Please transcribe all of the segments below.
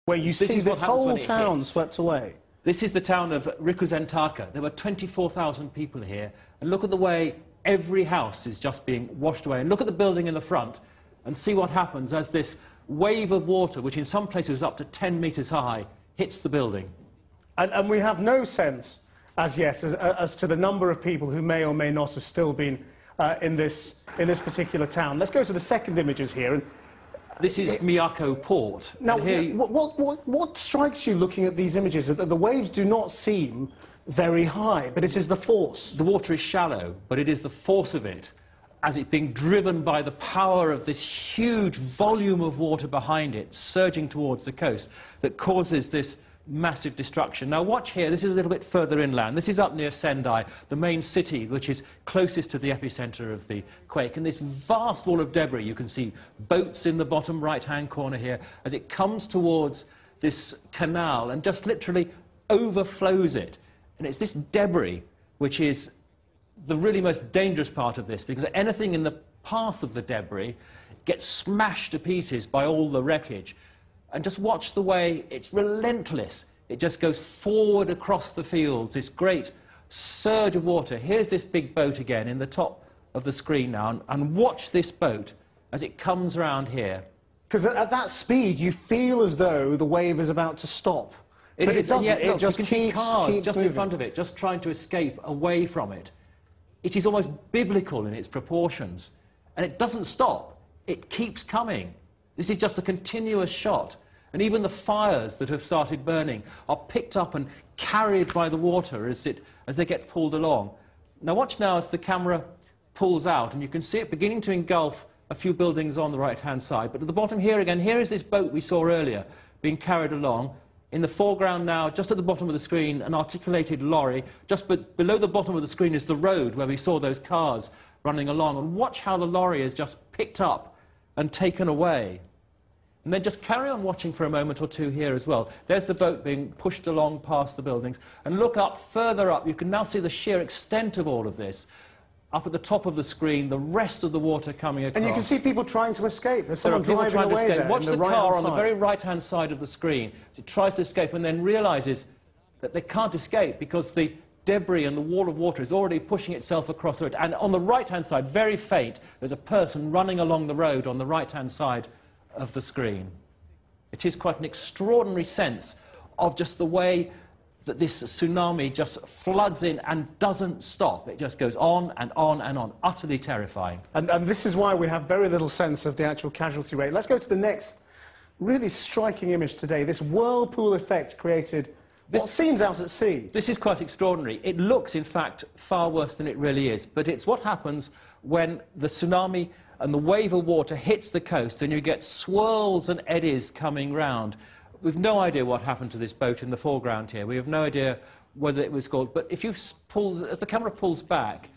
Where you see this whole town swept away. This is the town of Rikuzentaka. There were 24,000 people here, and look at the way every house is just being washed away. And look at the building in the front, and see what happens as this wave of water, which in some places is up to 10 metres high, hits the building. And we have no sense, as yet, as to the number of people who may or may not have still been in this particular town. Let's go to the second images here. And this is Miyako Port. Now, what strikes you looking at these images? That the waves do not seem very high, but it is the force. The water is shallow, but it is the force of it, as it's being driven by the power of this huge volume of water behind it, surging towards the coast, that causes this massive destruction. Now watch here, this is a little bit further inland. This is up near Sendai, the main city, which is closest to the epicenter of the quake. And this vast wall of debris, you can see boats in the bottom right-hand corner here, as it comes towards this canal and just literally overflows it. And it's this debris which is the really most dangerous part of this, because anything in the path of the debris gets smashed to pieces by all the wreckage. And just watch the way it's relentless. It just goes forward across the fields, this great surge of water. Here's this big boat again in the top of the screen now, and watch this boat as it comes around here. Because at that speed, you feel as though the wave is about to stop. But it doesn't. It just keeps moving. Cars just in front of it, just trying to escape away from it. It is almost biblical in its proportions. And it doesn't stop. It keeps coming. This is just a continuous shot. And even the fires that have started burning are picked up and carried by the water as they get pulled along. Now watch now as the camera pulls out, and you can see it beginning to engulf a few buildings on the right-hand side. But at the bottom here again, here is this boat we saw earlier being carried along. In the foreground now, just at the bottom of the screen, an articulated lorry. Just below the bottom of the screen is the road where we saw those cars running along. And watch how the lorry is just picked up and taken away. And then just carry on watching for a moment or two here as well. There's the boat being pushed along past the buildings. And look up, further up, you can now see the sheer extent of all of this. Up at the top of the screen, the rest of the water coming across. And you can see people trying to escape. There's someone driving away there. Watch the car on the very right-hand side of the screen as it tries to escape and then realizes that they can't escape because the debris and the wall of water is already pushing itself across it. And on the right-hand side, very faint, there's a person running along the road on the right-hand side of the screen. It is quite an extraordinary sense of just the way that this tsunami just floods in and doesn't stop. It just goes on and on and on, utterly terrifying. And this is why we have very little sense of the actual casualty rate. Let's go to the next really striking image today, this whirlpool effect created what seems out at sea. This is quite extraordinary. It looks, in fact, far worse than it really is, but it's what happens when the tsunami and the wave of water hits the coast and you get swirls and eddies coming round. We've no idea what happened to this boat in the foreground here. We have no idea whether it was called, but if you pull, as the camera pulls back,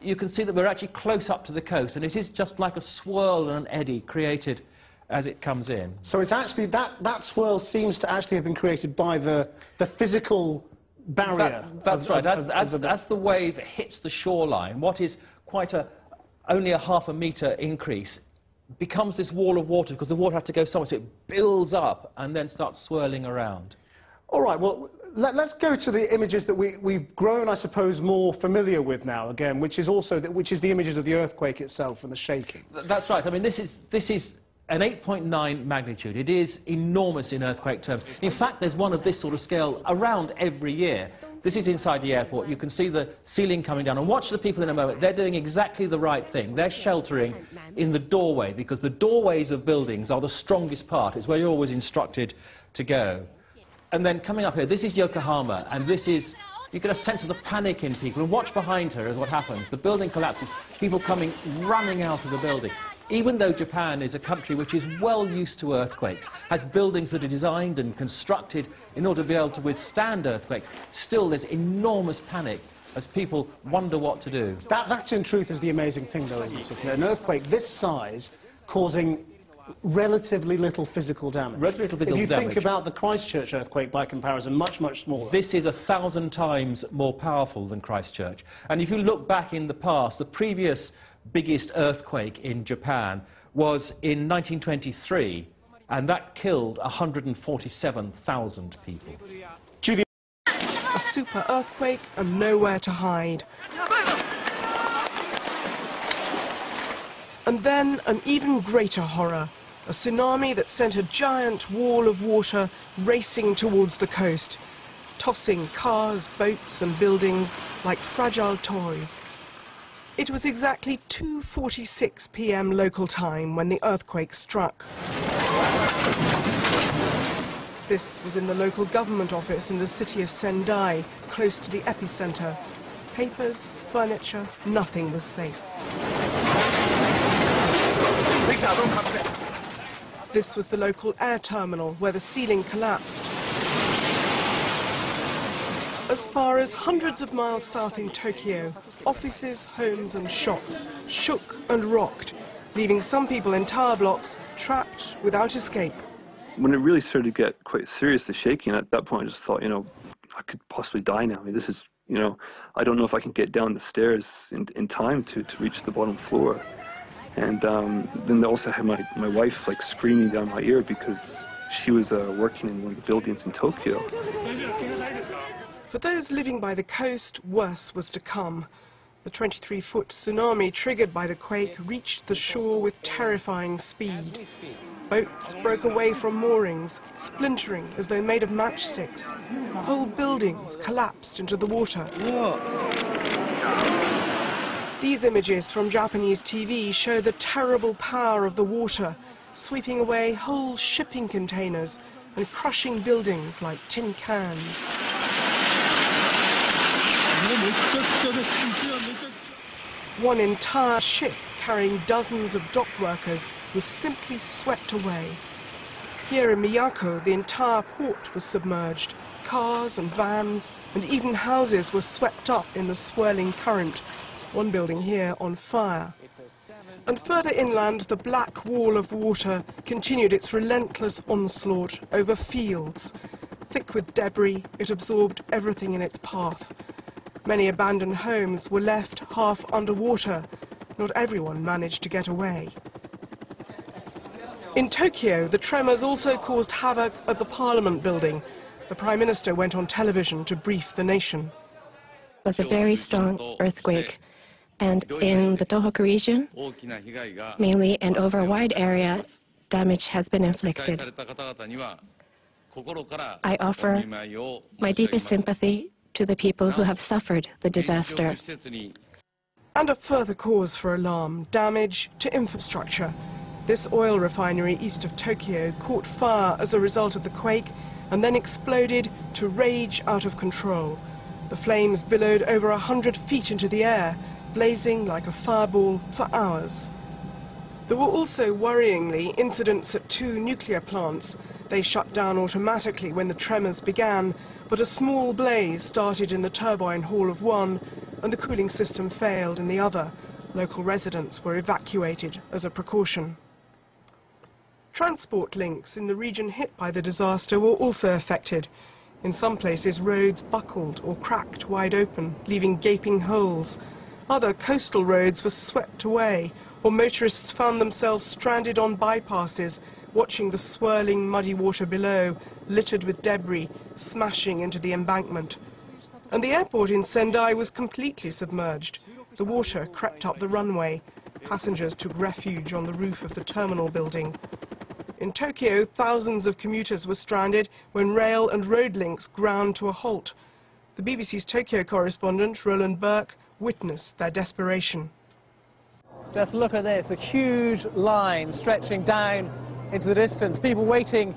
you can see that we're actually close up to the coast, and it is just like a swirl and an eddy created as it comes in. So it's actually, that swirl seems to actually have been created by the physical barrier. That's right. As the wave hits the shoreline, what is quite only a half a metre increase becomes this wall of water, because the water had to go somewhere, so it builds up and then starts swirling around. All right, well, let's go to the images that we've grown, I suppose, more familiar with now, again, which is the images of the earthquake itself and the shaking. That's right. I mean, this is an 8.9 magnitude. It is enormous in earthquake terms. In fact, there's one of this sort of scale around every year. This is inside the airport. You can see the ceiling coming down. And watch the people in a moment. They're doing exactly the right thing. They're sheltering in the doorway, because the doorways of buildings are the strongest part. It's where you're always instructed to go. And then coming up here, this is Yokohama, and this is, you get a sense of the panic in people. And watch behind her as what happens. The building collapses, people coming, running out of the building. Even though Japan is a country which is well used to earthquakes, has buildings that are designed and constructed in order to be able to withstand earthquakes, still there's enormous panic as people wonder what to do. That in truth is the amazing thing, though, isn't it? An earthquake this size causing relatively little physical damage. Relatively little physical damage. If you think about the Christchurch earthquake by comparison, much, much smaller. This is 1,000 times more powerful than Christchurch. And if you look back in the past, the previous biggest earthquake in Japan was in 1923, and that killed 147,000 people. A super earthquake and nowhere to hide. And then an even greater horror, a tsunami that sent a giant wall of water racing towards the coast, tossing cars, boats and buildings like fragile toys. It was exactly 2:46 p.m. local time when the earthquake struck. This was in the local government office in the city of Sendai, close to the epicenter. Papers, furniture, nothing was safe. This was the local air terminal where the ceiling collapsed. As far as hundreds of miles south in Tokyo, offices, homes and shops shook and rocked, leaving some people in tower blocks trapped without escape. When it really started to get quite serious, the shaking, at that point I just thought, you know, I could possibly die now. I mean, this is, you know, I don't know if I can get down the stairs in time to reach the bottom floor. And then I also had my wife like screaming down my ear because she was working in one of the buildings in Tokyo. For those living by the coast, worse was to come. The 23-foot tsunami triggered by the quake reached the shore with terrifying speed. Boats broke away from moorings, splintering as though made of matchsticks. Whole buildings collapsed into the water. These images from Japanese TV show the terrible power of the water, sweeping away whole shipping containers and crushing buildings like tin cans. One entire ship carrying dozens of dock workers was simply swept away. Here in Miyako, the entire port was submerged. Cars and vans and even houses were swept up in the swirling current. One building here on fire. And further inland, the black wall of water continued its relentless onslaught over fields. Thick with debris, it absorbed everything in its path. Many abandoned homes were left half underwater. Not everyone managed to get away. In Tokyo, the tremors also caused havoc at the Parliament building. The Prime Minister went on television to brief the nation. It was a very strong earthquake. And in the Tohoku region, mainly and over a wide area, damage has been inflicted. I offer my deepest sympathy to the people who have suffered the disaster. And a further cause for alarm, damage to infrastructure. This oil refinery east of Tokyo caught fire as a result of the quake and then exploded to rage out of control. The flames billowed over 100 feet into the air, blazing like a fireball for hours. There were also, worryingly, incidents at 2 nuclear plants. They shut down automatically when the tremors began, but a small blaze started in the turbine hall of one, and the cooling system failed in the other. Local residents were evacuated as a precaution. Transport links in the region hit by the disaster were also affected. In some places, roads buckled or cracked wide open, leaving gaping holes. Other coastal roads were swept away, or motorists found themselves stranded on bypasses, watching the swirling muddy water below, littered with debris, smashing into the embankment. And the airport in Sendai was completely submerged. The water crept up the runway. Passengers took refuge on the roof of the terminal building. In Tokyo, thousands of commuters were stranded when rail and road links ground to a halt. The BBC's Tokyo correspondent, Roland Burke, witnessed their desperation. Just look at this, a huge line stretching down into the distance, people waiting